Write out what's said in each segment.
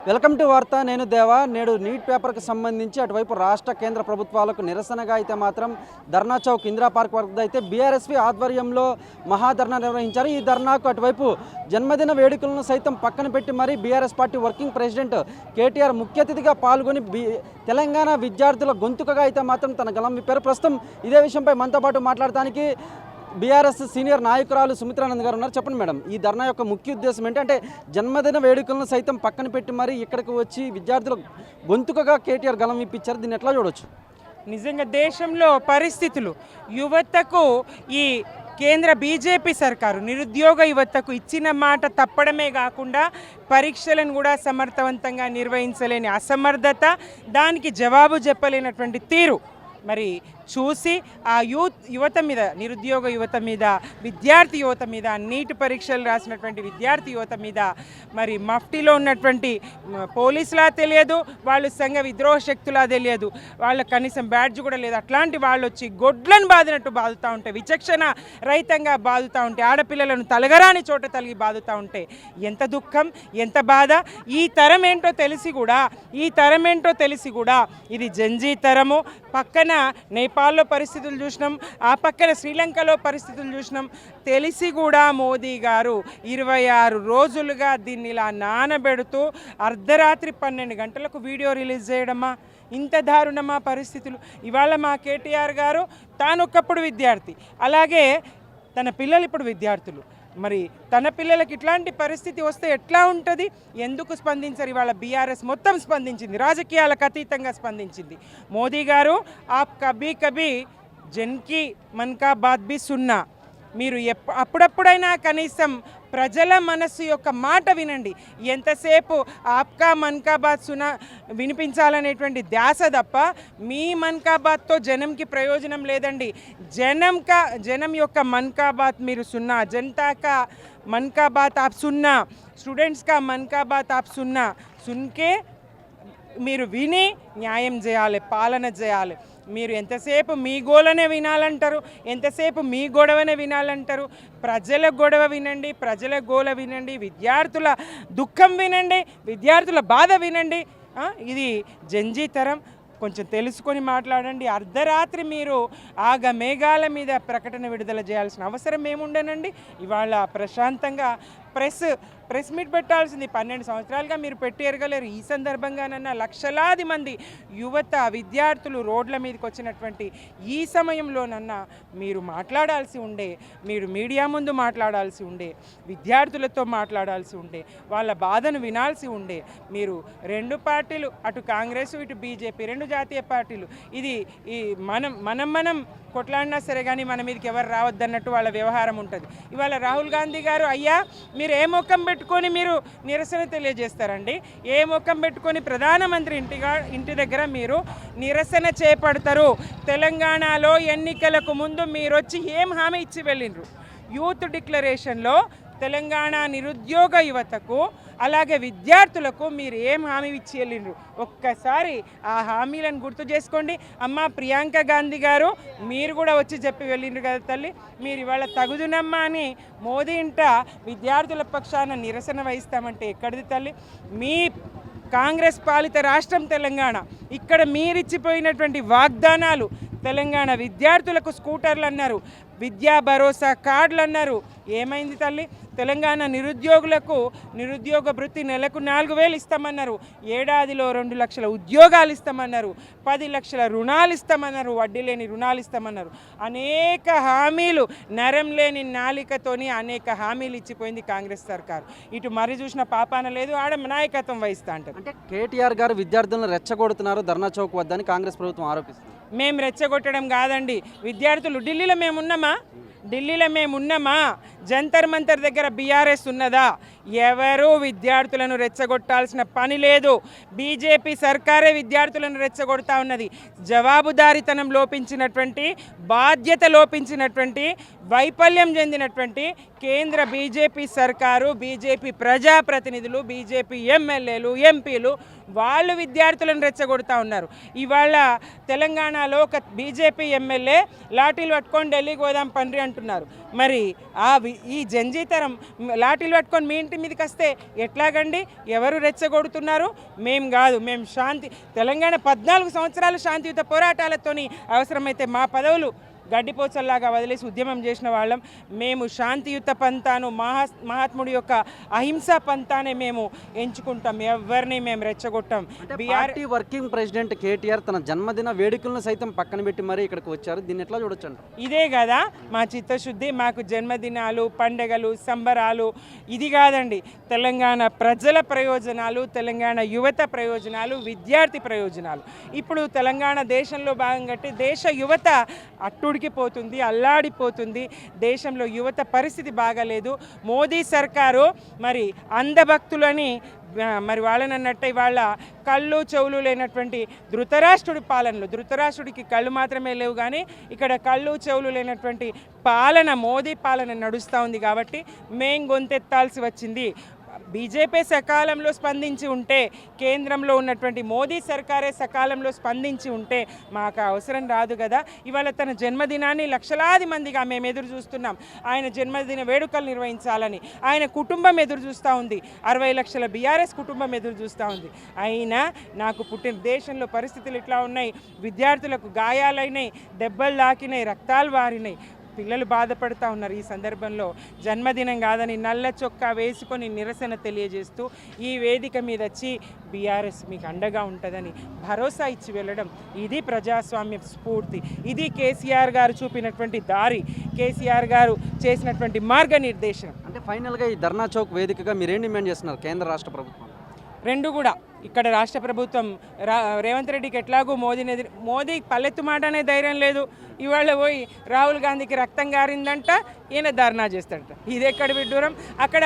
Welcome to వార్త. నేను దేవా. నేడు నీట్ పేపర్కి సంబంధించి అటువైపు రాష్ట్ర కేంద్ర ప్రభుత్వాలకు నిరసనగా అయితే మాత్రం ధర్నా చౌక్ ఇందిరా పార్క్ వద్ద అయితే బీఆర్ఎస్పీ ఆధ్వర్యంలో మహాధర్నా నిర్వహించారు. ఈ ధర్నాకు అటువైపు జన్మదిన వేడుకలను సైతం పక్కన పెట్టి మరీ BRS party working president KTR ముఖ్య అతిథిగా పాల్గొని తెలంగాణ విద్యార్థుల గొంతుకగా అయితే మాత్రం తన గలం విప్పారు. ప్రస్తుతం ఇదే విషయంపై మనతో పాటు మాట్లాడటానికి బీఆర్ఎస్ సీనియర్ నాయకురాలు సుమిత్రానంద్ గారు ఉన్నారు. చెప్పండి మేడం, ఈ ధర్నా యొక్క ముఖ్య ఉద్దేశం ఏంటంటే జన్మదిన వేడుకలను సైతం పక్కన పెట్టి మరి ఇక్కడికి వచ్చి విద్యార్థుల గొంతుకగా కేటీఆర్ గలం విప్పించారు. దీన్ని ఎట్లా చూడవచ్చు? నిజంగా దేశంలో పరిస్థితులు యువతకు ఈ కేంద్ర బీజేపీ సర్కారు నిరుద్యోగ యువతకు ఇచ్చిన మాట తప్పడమే కాకుండా పరీక్షలను కూడా సమర్థవంతంగా నిర్వహించలేని అసమర్థత, దానికి జవాబు చెప్పలేనటువంటి తీరు మరి చూసి ఆ యువత మీద, నిరుద్యోగ యువత మీద, విద్యార్థి యువత మీద, నీట్ పరీక్షలు రాసినటువంటి విద్యార్థి యువత మీద మరి మఫ్టీలో ఉన్నటువంటి పోలీసులా తెలియదు, వాళ్ళు సంఘ విద్రోహ శక్తులా తెలియదు, వాళ్ళ కనీసం బ్యాడ్జ్ కూడా లేదు. అట్లాంటి వాళ్ళు వచ్చి గొడ్లను బాదినట్టు బాదుతూ ఉంటే, విచక్షణ రహితంగా బాదుతూ ఉంటే, ఆడపిల్లలను తలగరాని చోట తలిగి బాదుతూ ఉంటే ఎంత దుఃఖం, ఎంత బాధ. ఈ తరం ఏంటో తెలిసి కూడా ఇది జంజీ తరము. పక్కన నేపాల్లో పరిస్థితులు చూసినాం, ఆ పక్కన శ్రీలంకలో పరిస్థితులు చూసినాం. తెలిసి కూడా మోదీ గారు 26 రోజులుగా దీన్ని ఇలా నానబెడుతూ అర్ధరాత్రి 12 గంటలకు వీడియో రిలీజ్ చేయడమా? ఇంత దారుణమా పరిస్థితులు? ఇవాళ మా కేటీఆర్ గారు తాను ఒకప్పుడు విద్యార్థి, అలాగే తన పిల్లలు ఇప్పుడు విద్యార్థులు. మరి తన పిల్లలకి ఇట్లాంటి పరిస్థితి వస్తే ఎట్లా ఉంటుంది? ఎందుకు స్పందించరు? ఇవాళ బీఆర్ఎస్ మొత్తం స్పందించింది, రాజకీయాలకు అతీతంగా స్పందించింది. మోదీ గారు ఆప్ కభీ కభీ జన్కి మన్ కా బాత్ బి సున్నా. మీరు అప్పుడప్పుడైనా కనీసం ప్రజల మనస్సు యొక్క మాట వినండి. ఎంతసేపు ఆప్కా మన్ కా బాత్ సునా వినిపించాలనేటువంటి ధ్యాస తప్ప మీ మన్ కా బాత్తో జనంకి ప్రయోజనం లేదండి. జనం యొక్క మన్ కా బాత్ మీరు సున్నా, జనతా కా మన్ కా బాత్ ఆప్ సున్నా, స్టూడెంట్స్ కా మన్ కా బాత్ ఆప్ సున్నా. సున్కే మీరు విని న్యాయం చేయాలి, పాలన చేయాలి. మీరు ఎంతసేపు మీ గోలనే వినాలంటారు, ఎంతసేపు మీ గొడవనే వినాలంటారు. ప్రజల గొడవ వినండి, ప్రజల గోల వినండి, విద్యార్థుల దుఃఖం వినండి, విద్యార్థుల బాధ వినండి. ఇది జంజీ తరం. కొంచెం తెలుసుకొని మాట్లాడండి. అర్ధరాత్రి మీరు మేఘాల మీద ప్రకటన విడుదల చేయాల్సిన అవసరం ఏముండనండి. ఇవాళ ప్రశాంతంగా ప్రెస్ మీట్ పెట్టాల్సింది. 12 సంవత్సరాలుగా మీరు పెట్టి ఎరగలేరు. ఈ సందర్భంగానన్నా లక్షలాది మంది యువత, విద్యార్థులు రోడ్ల మీదకి వచ్చినటువంటి ఈ సమయంలోనన్నా మీరు మాట్లాడాల్సి ఉండే, మీరు మీడియా ముందు మాట్లాడాల్సి ఉండే, విద్యార్థులతో మాట్లాడాల్సి ఉండే, వాళ్ళ బాధను వినాల్సి ఉండే. మీరు రెండు పార్టీలు, అటు కాంగ్రెస్ ఇటు బీజేపీ, రెండు జాతీయ పార్టీలు, ఇది ఈ మనం కొట్లాడినా సరే కానీ మన మీదకి ఎవరు రావద్దన్నట్టు వాళ్ళ వ్యవహారం ఉంటుంది. ఇవాళ రాహుల్ గాంధీ గారు, అయ్యా మీరు ఏ ముఖం పెట్టుకొని మీరు నిరసన తెలియజేస్తారండి? ఏ ముఖం పెట్టుకొని ప్రధానమంత్రి ఇంటి దగ్గర మీరు నిరసన చేపడతారు? తెలంగాణలో ఎన్నికలకు ముందు మీరు వచ్చి ఏం హామీ ఇచ్చి వెళ్ళిండ్రు? యూత్ డిక్లరేషన్లో తెలంగాణ నిరుద్యోగ యువతకు అలాగే విద్యార్థులకు మీరు ఏం హామీ ఇచ్చి వెళ్ళిండ్రు? ఒక్కసారి ఆ హామీలను గుర్తు చేసుకోండి. అమ్మ ప్రియాంక గాంధీ గారు, మీరు కూడా వచ్చి చెప్పి వెళ్ళిండ్రు కదా తల్లి, మీరు ఇవాళ తగుదునమ్మా అని మోదీ ఇంట విద్యార్థుల పక్షాన నిరసన వహిస్తామంటే ఎక్కడిది తల్లి? మీ కాంగ్రెస్ పాలిత రాష్ట్రం తెలంగాణ, ఇక్కడ మీరిచ్చిపోయినటువంటి వాగ్దానాలు, తెలంగాణ విద్యార్థులకు స్కూటర్లు అన్నారు, విద్యా భరోసా కార్డులు అన్నారు. ఏమైంది తల్లి? తెలంగాణ నిరుద్యోగులకు నిరుద్యోగ భృతి నెలకు 4,000 ఇస్తామన్నారు, ఏడాదిలో 2 లక్షల ఉద్యోగాలు ఇస్తామన్నారు, 10 లక్షల రుణాలు ఇస్తామన్నారు, వడ్డీ లేని రుణాలు ఇస్తామన్నారు. అనేక హామీలు, నరం లేని నాలికతోని అనేక హామీలు ఇచ్చిపోయింది కాంగ్రెస్ సర్కారు. ఇటు మరి చూసిన పాపాన లేదు, ఆడ నాయకత్వం వహిస్తా అంటారు. అంటే కేటీఆర్ గారు విద్యార్థులను రెచ్చగొడుతున్నారు ధర్నా చౌక్ వద్దని కాంగ్రెస్ ప్రభుత్వం ఆరోపిస్తుంది. మేము రెచ్చగొట్టడం కాదండి. విద్యార్థులు ఢిల్లీలో మేమున్నామా? జంతర్ మంతర్ దగ్గర బీఆర్ఎస్ ఉన్నదా? ఎవరు విద్యార్థులను రెచ్చగొట్టాల్సిన పని లేదు. బీజేపీ సర్కారే విద్యార్థులను రెచ్చగొడతా ఉన్నది. జవాబుదారీతనం లోపించినటువంటి, బాధ్యత లోపించినటువంటి, వైఫల్యం చెందినటువంటి కేంద్ర బీజేపీ సర్కారు, బీజేపీ ప్రజాప్రతినిధులు, బీజేపీ ఎమ్మెల్యేలు, ఎంపీలు వాళ్ళు విద్యార్థులను రెచ్చగొడతా ఉన్నారు. ఇవాళ తెలంగాణలో ఒక బీజేపీ ఎమ్మెల్యే లాఠీలు పట్టుకొని ఢిల్లీకి పోదాం పండ్రి అంటున్నారు. మరి ఆ ఈ జంజీతరం లాఠీలు పట్టుకొని మీ ఇంటి మీదకి వస్తే ఎట్లాగండి? ఎవరు రెచ్చగొడుతున్నారు? మేం కాదు, మేము శాంతి తెలంగాణ 14 సంవత్సరాలు శాంతియుత పోరాటాలతోని అవసరమైతే మా పదవులు గడ్డిపోచల్లాగా వదిలేసి ఉద్యమం చేసిన వాళ్ళం. మేము శాంతియుత పంతాను మహాత్ముడి యొక్క అహింసా పంతానే మేము ఎంచుకుంటాం. ఎవరిని మేము రెచ్చగొట్టాం. పార్టీ వర్కింగ్ ప్రెసిడెంట్ కేటీఆర్ తన జన్మదిన వేడుకలను సైతం పక్కన పెట్టి మరీ ఇక్కడికి వచ్చారు. దీన్ని ఎట్లా చూడొచ్చు అంట? ఇదే కదా మా చిత్తశుద్ధి. మాకు జన్మదినాలు, పండగలు, సంబరాలు ఇది కాదండి. తెలంగాణ ప్రజల ప్రయోజనాలు, తెలంగాణ యువత ప్రయోజనాలు, విద్యార్థి ప్రయోజనాలు. ఇప్పుడు తెలంగాణ దేశంలో భాగంగా దేశ యువత పోతుంది, అల్లాడిపోతుంది. దేశంలో యువత పరిస్థితి బాగాలేదు. మోదీ సర్కారు మరి అంధభక్తులని మరి వాళ్ళని అన్నట్టు ఇవాళ కళ్ళు చెవులు లేనటువంటి ధృతరాష్ట్రుడి పాలనలు, ధృతరాష్ట్రుడికి కళ్ళు మాత్రమే లేవు కానీ ఇక్కడ కళ్ళు చెవులు లేనటువంటి పాలన, మోదీ పాలన నడుస్తూ ఉంది. కాబట్టి మేం గొంతెత్తాల్సి వచ్చింది. బీజేపీ సకాలంలో స్పందించి ఉంటే, కేంద్రంలో ఉన్నటువంటి మోదీ సర్కారే సకాలంలో స్పందించి ఉంటే మాకు అవసరం రాదు కదా. ఇవాళ తన జన్మదినాన్ని లక్షలాది మందిగా మేము ఎదురు చూస్తున్నాం. ఆయన జన్మదిన వేడుకలు నిర్వహించాలని ఆయన కుటుంబం ఎదురు చూస్తూ ఉంది. 60 లక్షల బీఆర్ఎస్ కుటుంబం ఎదురు చూస్తూ ఉంది. అయినా నాకు పుట్టిన దేశంలో పరిస్థితులు ఇట్లా ఉన్నాయి. విద్యార్థులకు గాయాలైనాయి, దెబ్బలు తాకినాయి, రక్తాలు వారినాయి, పిల్లలు బాధపడుతూ ఉన్నారు. ఈ సందర్భంలో జన్మదినం కాదని నల్ల చొక్కా వేసుకొని నిరసన తెలియజేస్తూ ఈ వేదిక మీద వచ్చి బీఆర్ఎస్ మీకు అండగా ఉంటుందని భరోసా ఇచ్చి వెళ్ళడం, ఇది ప్రజాస్వామ్య స్ఫూర్తి. ఇది కేసీఆర్ గారు చూపినటువంటి దారి, కేసీఆర్ గారు చేసినటువంటి మార్గనిర్దేశం. అంటే ఫైనల్గా ఈ ధర్నా చౌక్ వేదికగా మీరేం డిమాండ్ చేస్తున్నారు కేంద్ర రాష్ట్ర ప్రభుత్వం? రెండు కూడా. ఇక్కడ రాష్ట్ర ప్రభుత్వం రేవంత్ రెడ్డికి ఎట్లాగో మోదీ పల్లెత్తు మాట అనే ధైర్యం లేదు. ఇవాళ పోయి రాహుల్ గాంధీకి రక్తం గారిందంట, ఈయన ధర్నా చేస్తాడట. ఇది ఎక్కడ విడ్డూరం? అక్కడ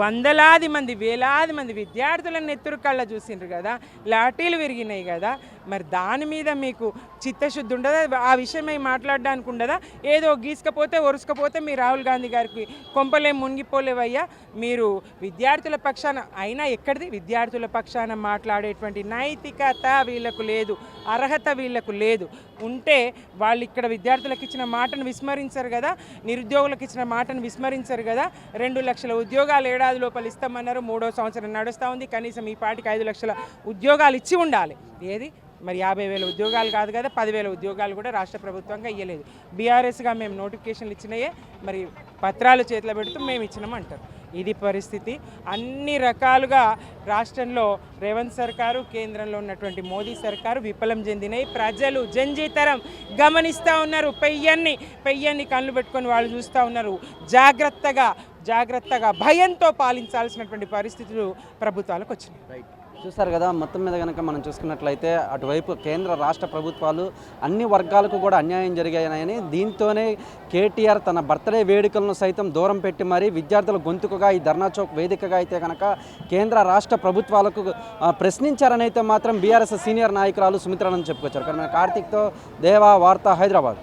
వందలాది మంది, వేలాది మంది విద్యార్థులను నెత్తురు కళ్ళ చూసిండ్రు కదా, లాఠీలు విరిగినాయి కదా. మరి దాని మీద మీకు చిత్తశుద్ధి ఉండదా? ఆ విషయమై మాట్లాడడానికి ఉండదా? ఏదో గీసుకపోతే ఒరుసుకపోతే మీ రాహుల్ గాంధీ గారికి కొంపలేం మునిగిపోలేవయ్యా. మీరు విద్యార్థుల పక్షాన అయినా ఎక్కడిది? విద్యార్థుల పక్షాన మాట్లాడేటువంటి నైతికత వీళ్ళకు లేదు, అర్హత వీళ్ళకు లేదు. ఉంటే వాళ్ళు ఇక్కడ విద్యార్థులకు ఇచ్చిన మాటను విస్మరించారు కదా, నిరుద్యోగులకు ఇచ్చిన మాటను విస్మరించారు కదా. 2 లక్షల ఉద్యోగాలు ఏడాది లోపల ఇస్తామన్నారు. 3వ సంవత్సరం నడుస్తూ ఉంది. కనీసం ఈ పాటికి 5 లక్షల ఉద్యోగాలు ఇచ్చి ఉండాలి. ఏది మరి 50,000 ఉద్యోగాలు కాదు కదా, 10,000 ఉద్యోగాలు కూడా రాష్ట్ర ప్రభుత్వంగా ఇవ్వలేదు. బీఆర్ఎస్గా మేము నోటిఫికేషన్లు ఇచ్చినాయే, మరి పత్రాలు చేతిలో పెడుతూ మేము ఇచ్చినామంటారు. ఇది పరిస్థితి. అన్ని రకాలుగా రాష్ట్రంలో రేవంత్ సర్కారు, కేంద్రంలో ఉన్నటువంటి మోదీ సర్కారు విఫలం చెందినాయి. ప్రజలు జంజీతరం గమనిస్తూ ఉన్నారు. పెయ్యన్ని కళ్ళు పెట్టుకొని వాళ్ళు చూస్తూ ఉన్నారు. జాగ్రత్తగా భయంతో పాలించాల్సినటువంటి పరిస్థితులు ప్రభుత్వాలకు వచ్చినాయి. రైట్, చూసారు కదా. మొత్తం మీద కనుక మనం చూసుకున్నట్లయితే అటువైపు కేంద్ర రాష్ట్ర ప్రభుత్వాలు అన్ని వర్గాలకు కూడా అన్యాయం జరిగాయని, దీంతోనే కేటీఆర్ తన బర్త్డే వేడుకలను సైతం దూరం పెట్టి మరీ విద్యార్థుల గొంతుకుగా ఈ ధర్నా చౌక్ వేదికగా అయితే కనుక కేంద్ర రాష్ట్ర ప్రభుత్వాలకు ప్రశ్నించారని అయితే మాత్రం బీఆర్ఎస్ సీనియర్ నాయకురాలు సుమిత్రానంద్ చెప్పుకొచ్చారు. కానీ కార్తీక్తో దేవా వార్త, హైదరాబాద్.